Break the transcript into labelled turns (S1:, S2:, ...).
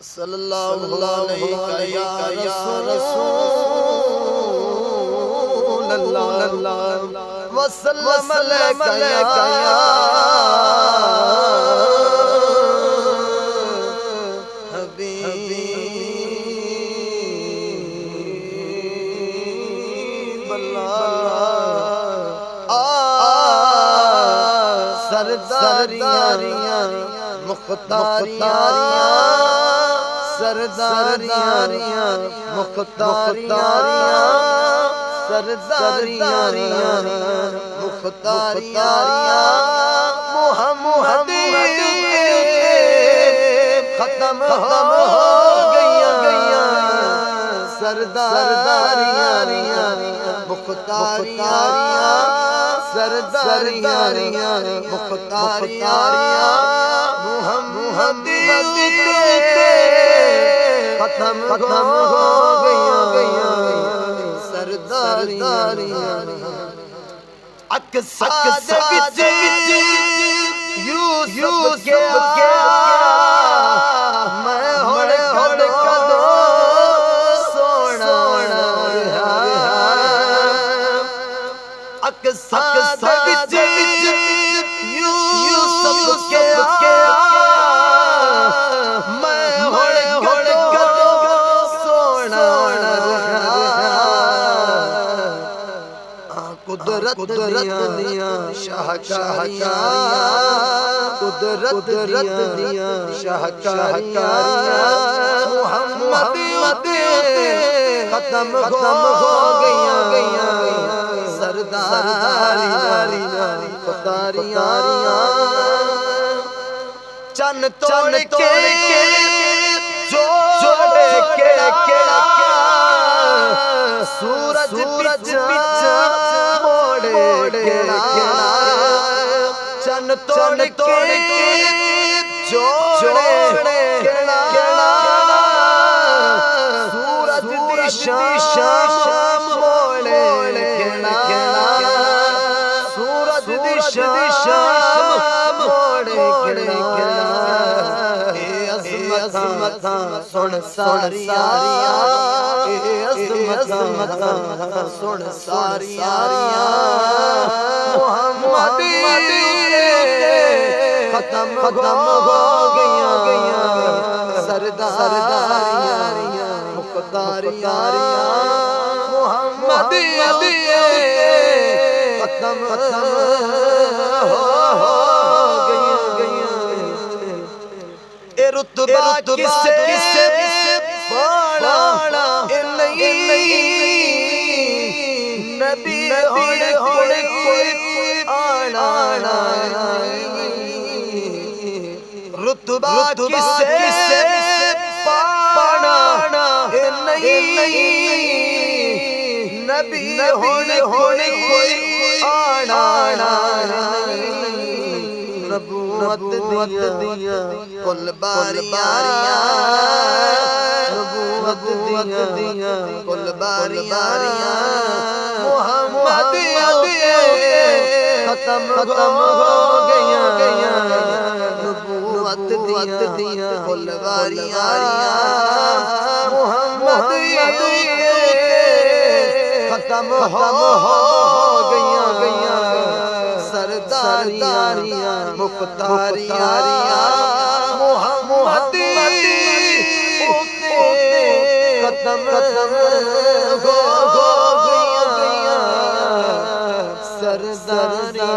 S1: सल्लल्लाहु अलैहि या रसूल अल्लाह वसल्लम अलैका या हबीब अल्लाह। सरदारियां मुख्तारियां सरदारियां मुख्तारियां सरदारियां मुख्तारियां मोहम्मद खत्म हो गया सरदारियां मुख्तारियां सरदारियां मुख्तारियां मोहम्मद खत्म हो गया सरदारियां। अक़सा विच यूसुफ गया मैं हुण कदों सोना अक़सा विच यूसुफ गया मैं हुण कदों सोना कुदरत दिया शाहकारियां कुदरत दिया शाहकारियां मोहम्मद खत्म हो गया सरदारियां मुख्तारियां। चन तोड़ के जोड़े केड़ा सूरज पिछा मोड़े चन तोड़ के जोड़े केड़ा सूरज दिशा मोड़े सूरज दिशा मोड़े अज़मत सुन सारियां अज़मत सुन सारियां मोहम्मद खत्म हो गया सरदारियां मुख्तारियां मोहम्मद खत्म हो गया। ए रुतबा किसे पाना नहीं नबी होने कोई आना रुतबा किसे पाना नहीं नबी होने कोई आना नबूवत दिया कुल बारियां नबूवत दिया कुल बारियां मोहम्मद खत्म हो गया नबूवत दिया कुल बारियां मोहम्मद खत्म हो गया सरदारियां मुख्तारियां मोहम्मद खत्म हो गया सरदारियां।